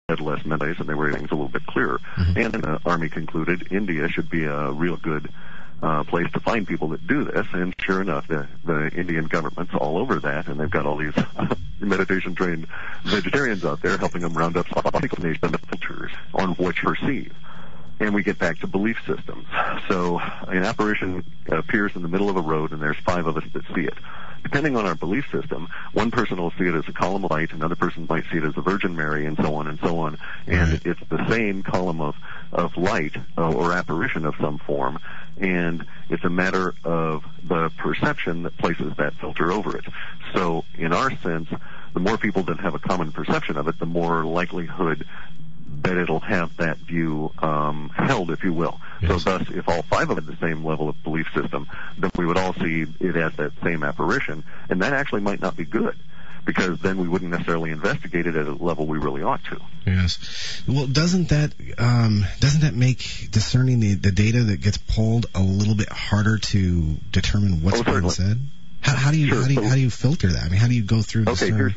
had less memories and they were things a little bit clearer. And the Army concluded India should be a real good place to find people that do this, and sure enough, the Indian government's all over that, and they've got all these meditation-trained vegetarians out there helping them round up filters on what you perceive. And we get back to belief systems. So an apparition appears in the middle of a road, and there's 5 of us that see it. Depending on our belief system, one person will see it as a column of light, another person might see it as the Virgin Mary, and so on and so on. And it's the same column of light or apparition of some form, and it's a matter of the perception that places that filter over it. So in our sense, the more people that have a common perception of it, the more likelihood that it'll have that view held, if you will. Yes. So thus, if all 5 of them had the same level of belief system, then we would all see it as that same apparition, and that actually might not be good, because then we wouldn't necessarily investigate it at a level we really ought to. Yes. Well, doesn't that make discerning the data that gets pulled a little bit harder to determine what's being said? How do you filter that? I mean, how do you go through this? Okay,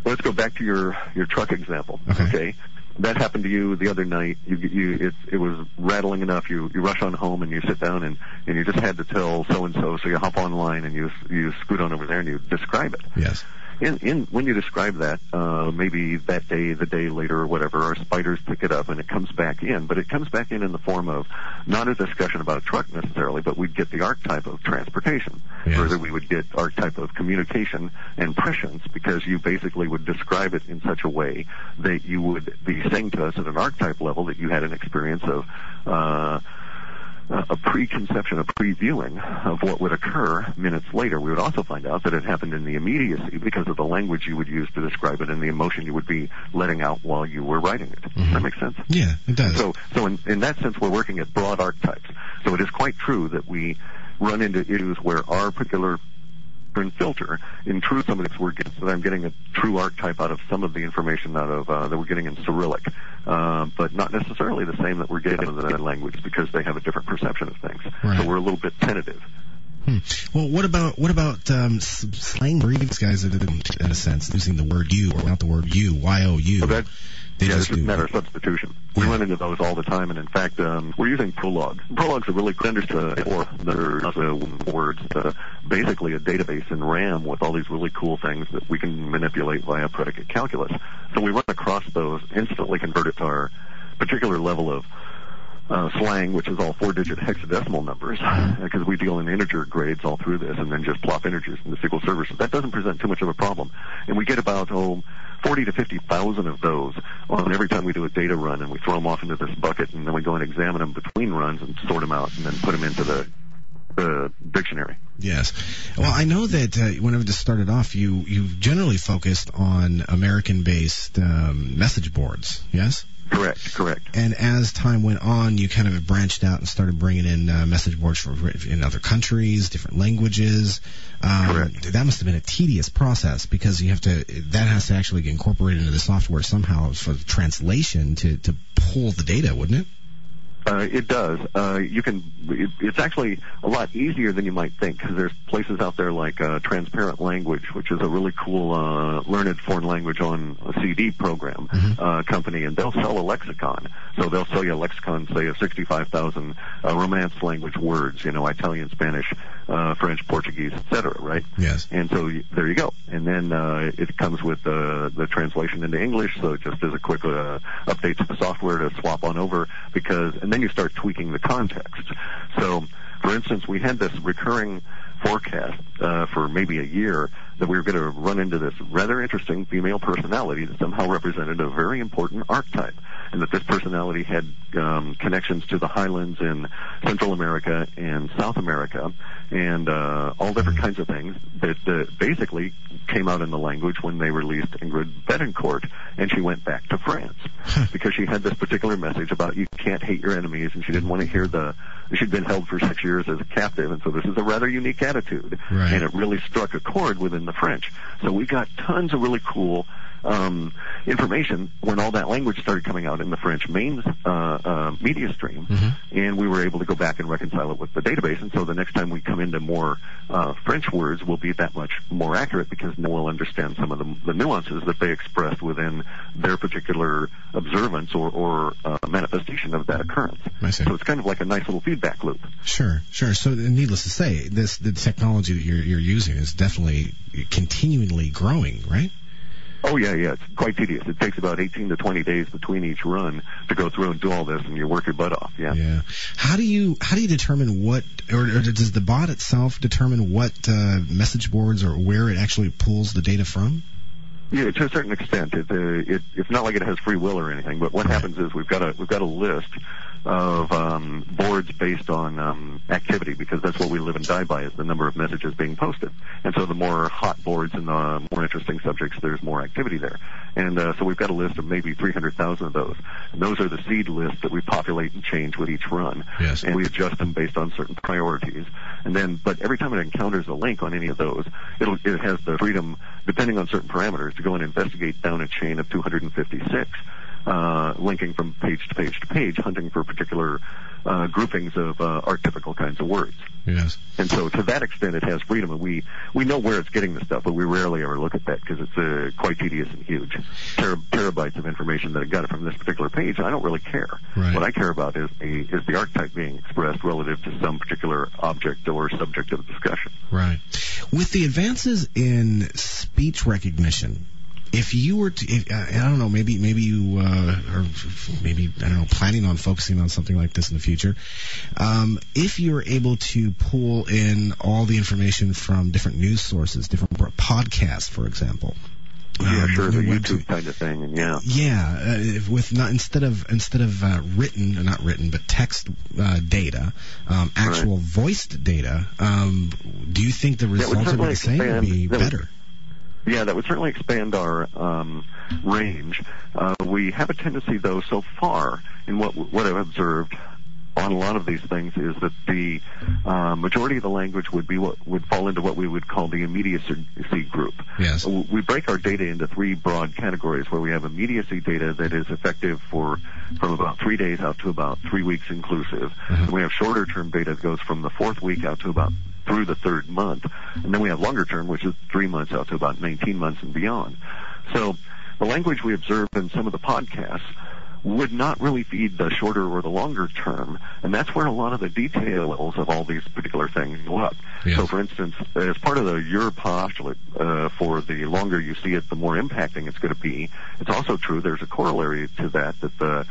let's go back to your truck example. Okay. That happened to you the other night. It was rattling enough. You rush on home and you sit down and you just had to tell so and so. So you hop online and you scoot on over there and you describe it. Yes. When you describe that, maybe that day, the day later, or whatever, our spiders pick it up and it comes back in. But it comes back in the form of not a discussion about a truck necessarily, but we'd get the archetype of transportation. Yes. Or that we would get archetype of communication and prescience, because you basically would describe it in such a way that you would be saying to us at an archetype level that you had an experience of a preconception, a previewing of what would occur minutes later. We would also find out that it happened in the immediacy because of the language you would use to describe it and the emotion you would be letting out while you were writing it. Does that make sense? Yeah, it does. So in that sense, we're working at broad archetypes. So it is quite true that we run into issues where our particular filter, in truth, some of this we're getting, so I'm getting a true archetype out of some of the information out of that we're getting in Cyrillic, but not necessarily the same that we're getting in the language, because they have a different perception of things. Right. So we're a little bit tentative. Well, what about slang breeds, guys, in a sense, using the word you or not the word you, Y-O-U? So it's just a matter of substitution. We run into those all the time, and in fact, we're using Prolog. Prolog's a really good or there's words, basically a database in RAM with all these really cool things that we can manipulate via predicate calculus. So we run across those, instantly convert it to our particular level of slang, which is all 4-digit hexadecimal numbers, because we deal in integer grades all through this, and then just plop integers in the SQL Server. So that doesn't present too much of a problem. And we get about 40 to 50,000 of those on every time we do a data run, and we throw them off into this bucket, and then we go and examine them between runs and sort them out, and then put them into the dictionary. Yes. Well, I know that whenever this started off, you generally focused on American-based message boards, yes? Correct. And as time went on, you kind of branched out and started bringing in message boards in other countries, different languages. Correct. That must have been a tedious process, because that has to actually get incorporated into the software somehow for translation to pull the data, wouldn't it? It does. It's actually a lot easier than you might think, because there's places out there like Transparent Language, which is a really cool learned foreign language on a CD program company, and they'll sell a lexicon. So they'll sell you a lexicon, say, of 65,000 Romance language words, Italian, Spanish, French, Portuguese, etc., right? Yes. And so there you go. And then it comes with the translation into English, so it just is a quick update to the software to swap on over, and then you start tweaking the context. So, for instance, we had this recurring forecast for maybe a year that we were going to run into this rather interesting female personality that somehow represented a very important archetype, and that this personality had connections to the highlands in Central America and South America, and all different kinds of things that basically came out in the language when they released Ingrid Betancourt, and she went back to France because she had this particular message about you can't hate your enemies, and she didn't want to hear she'd been held for 6 years as a captive, and so this is a rather unique attitude. Right. And it really struck a chord within the French. So we got tons of really cool information when all that language started coming out in the French main media stream, and we were able to go back and reconcile it with the database. And so the next time we come into more French words, we'll be that much more accurate because now we'll understand some of the nuances that they expressed within their particular observance or manifestation of that occurrence. So it's kind of like a nice little feedback loop. Sure. So needless to say, the technology that you're using is definitely continually growing, right? Oh, yeah. It's quite tedious. It takes about 18 to 20 days between each run to go through and do all this, and you work your butt off. Yeah. How do you determine what, or does the bot itself determine what message boards or where it actually pulls the data from? Yeah, to a certain extent. It's not like it has free will or anything, but what happens is we've got a list of boards based on activity, because that's what we live and die by, is the number of messages being posted. And so the more hot boards and the more interesting subjects, there's more activity there. And so we've got a list of maybe 300,000 of those. And those are the seed lists that we populate and change with each run. Yes. And we adjust them based on certain priorities. And then, but every time it encounters a link on any of those, it has the freedom, depending on certain parameters, to go and investigate down a chain of 256. Linking from page to page to page, hunting for particular groupings of archetypical kinds of words. Yes. And so to that extent it has freedom, and we know where it's getting the stuff, but we rarely ever look at that because it's quite tedious and huge. Terabytes of information that I got it from this particular page, I don't really care. Right. What I care about is the archetype being expressed relative to some particular object or subject of discussion. Right. With the advances in speech recognition, if you were to, I don't know, maybe you are maybe, I don't know, planning on focusing on something like this in the future, if you're able to pull in all the information from different news sources, different podcasts, for example. Yeah, sure, the YouTube kind of thing, and with not instead of written, not written, but text data, actual voiced data. Do you think the results would be the same or be better? Yeah, that would certainly expand our range. We have a tendency, though, so far in what I've observed on a lot of these things is that the majority of the language would fall into what we would call the immediacy group. Yes. We break our data into three broad categories, where we have immediacy data that is effective from about 3 days out to about 3 weeks inclusive. And we have shorter term data that goes from the 4th week out to about through the 3rd month. And then we have longer term, which is 3 months out to about 19 months and beyond. So the language we observe in some of the podcasts would not really feed the shorter or the longer term, and that's where a lot of the detail levels of all these particular things go up. Yes. So, for instance, as part of your postulate for the longer you see it, the more impacting it's going to be, it's also true, there's a corollary to that the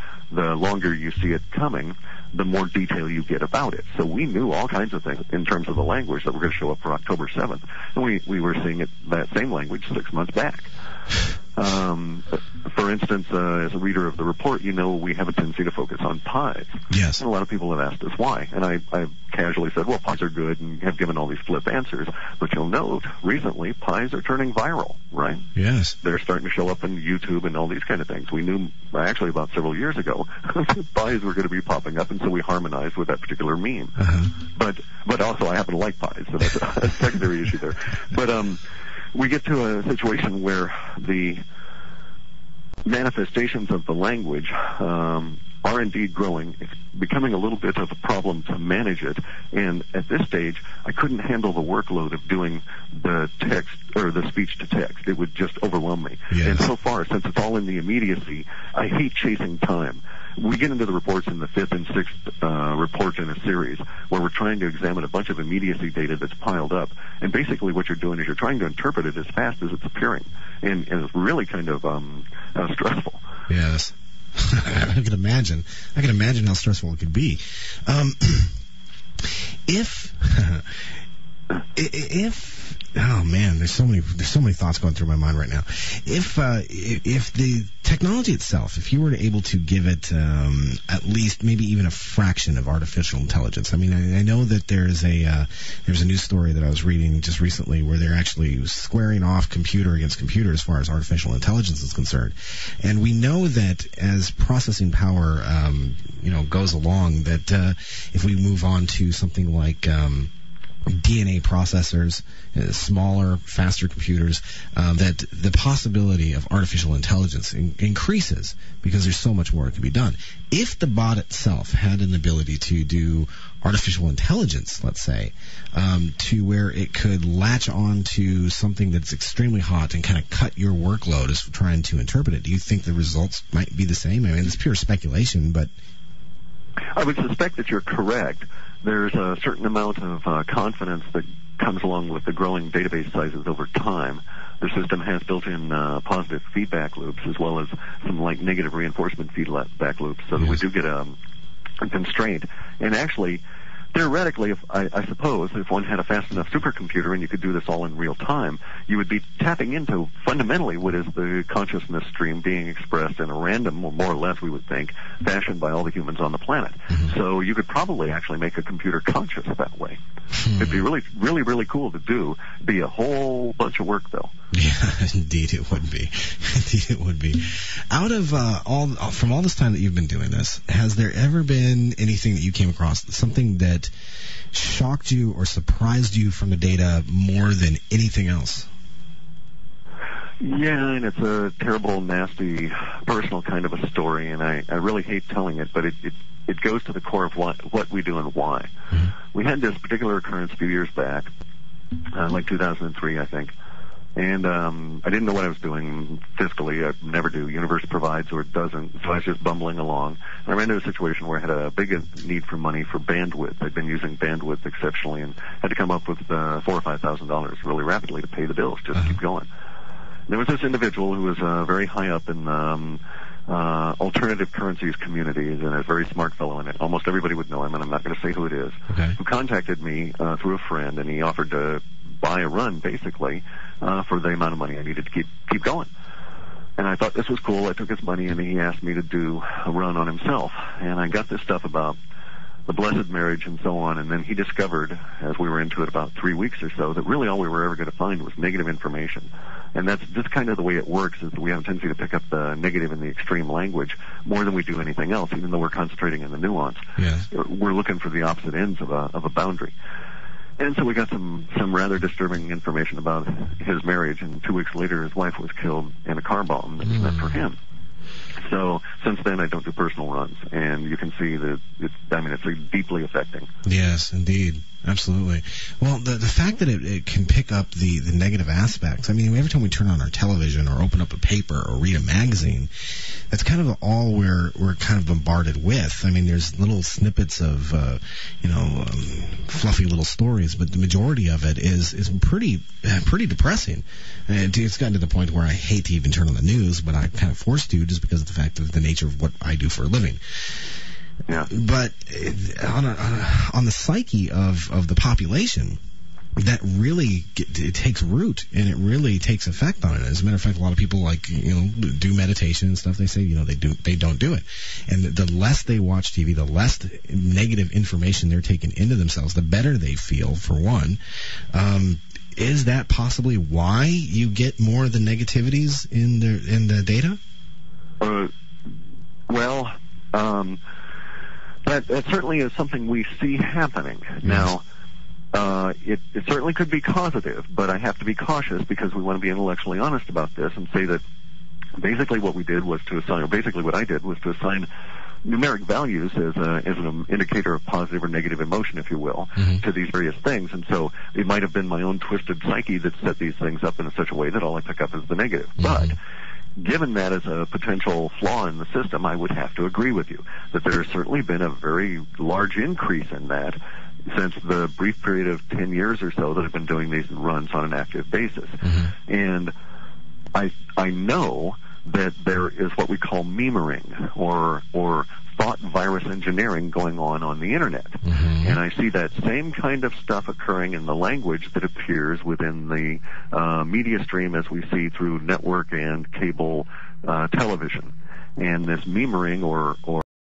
longer you see it coming, the more detail you get about it. So we knew all kinds of things in terms of the language that were going to show up for October 7th, and we were seeing that same language 6 months back. For instance, as a reader of the report, we have a tendency to focus on pies. Yes. And a lot of people have asked us why. And I've casually said, well, pies are good, and have given all these flip answers. But you'll note, recently, pies are turning viral, right? Yes. They're starting to show up on YouTube and all these kind of things. We knew, actually, about several years ago, pies were going to be popping up, and so we harmonized with that particular meme. But also, I happen to like pies, so that's a secondary issue there. But we get to a situation where the manifestations of the language are indeed growing. It's becoming a little bit of a problem to manage it, and at this stage, I couldn't handle the workload of doing the text or the speech to text. It would just overwhelm me. Yes. And so far, since it's all in the immediacy, I hate chasing time. We get into the reports in the 5th and 6th report in a series where we're trying to examine a bunch of immediacy data that's piled up. And basically what you're doing is you're trying to interpret it as fast as it's appearing. And it's really kind of stressful. Yes. I can imagine how stressful it could be. If oh man, there's so many thoughts going through my mind right now. If the technology itself, if you were able to give it at least maybe even a fraction of artificial intelligence, I mean, I know that there's a news story that I was reading just recently where they're actually squaring off computer against computer as far as artificial intelligence is concerned, and we know that as processing power goes along, that if we move on to something like DNA processors, smaller, faster computers, that the possibility of artificial intelligence increases because there's so much more that can be done. If the bot itself had an ability to do artificial intelligence, let's say, to where it could latch on to something that's extremely hot and kind of cut your workload as trying to interpret it, do you think the results might be the same? I mean, it's pure speculation, but I would suspect that you're correct. There's a certain amount of confidence that comes along with the growing database sizes over time. The system has built-in positive feedback loops as well as some like negative reinforcement feedback loops, so that we do get a constraint. And actually, theoretically, if I suppose if one had a fast enough supercomputer and you could do this all in real time, you would be tapping into fundamentally what is the consciousness stream being expressed in a random, or more or less, we would think, fashion by all the humans on the planet. So you could probably actually make a computer conscious that way. It'd be really, really, really cool to do. It'd be a whole bunch of work, though. Yeah, indeed it would be. Indeed it would be. Out of from all this time that you've been doing this, has there ever been anything that you came across, something that shocked you or surprised you from the data more than anything else? Yeah, and it's a terrible, nasty, personal kind of a story, and I really hate telling it, but it goes to the core of what we do and why. We had this particular occurrence a few years back, like 2003, I think. And I didn't know what I was doing fiscally. I never do. Universe provides or it doesn't. So I was just bumbling along. And I ran into a situation where I had a big need for money for bandwidth. I'd been using bandwidth exceptionally and had to come up with $4,000 or $5,000 really rapidly to pay the bills, just to keep going. And there was this individual who was very high up in alternative currencies communities and a very smart fellow in it. Almost everybody would know him, and I'm not going to say who it is, who contacted me through a friend, and he offered to buy a run, basically, for the amount of money I needed to keep going. And I thought this was cool. I took his money, and he asked me to do a run on himself. And I got this stuff about the blessed marriage and so on, and then he discovered, as we were into it about 3 weeks or so, that really all we were ever going to find was negative information. And that's just kind of the way it works, is that we have a tendency to pick up the negative and the extreme language more than we do anything else, even though we're concentrating on the nuance. Yes. We're looking for the opposite ends of a boundary. And so we got some rather disturbing information about his marriage, and 2 weeks later his wife was killed in a car bomb that was meant for him. So since then I don't do personal runs, and you can see that it's deeply affecting. Yes, indeed. Absolutely. Well, the fact that it can pick up the negative aspects, I mean, every time we turn on our television or open up a paper or read a magazine, that's kind of all we're kind of bombarded with. I mean, there's little snippets of, fluffy little stories, but the majority of it is pretty depressing. And it's gotten to the point where I hate to even turn on the news, but I'm kind of forced to just because of the fact of the nature of what I do for a living. Yeah. But on the psyche of the population, that really it takes root and it really takes effect on it. As a matter of fact, a lot of people do meditation and stuff. They say they don't do it, and the less they watch TV, the less negative information they're taking into themselves, the better they feel. For one, is that possibly why you get more of the negativities in the data? That certainly is something we see happening. Yes. Now, it certainly could be causative, but I have to be cautious because we want to be intellectually honest about this and say that basically what I did was to assign numeric values as an indicator of positive or negative emotion, if you will, to these various things. And so it might have been my own twisted psyche that set these things up in such a way that all I pick up is the negative. But given that as a potential flaw in the system, I would have to agree with you that there has certainly been a very large increase in that since the brief period of 10 years or so that I've been doing these runs on an active basis. And I know that there is what we call memering or thought virus engineering going on the internet. And I see that same kind of stuff occurring in the language that appears within the media stream as we see through network and cable television. And this memering or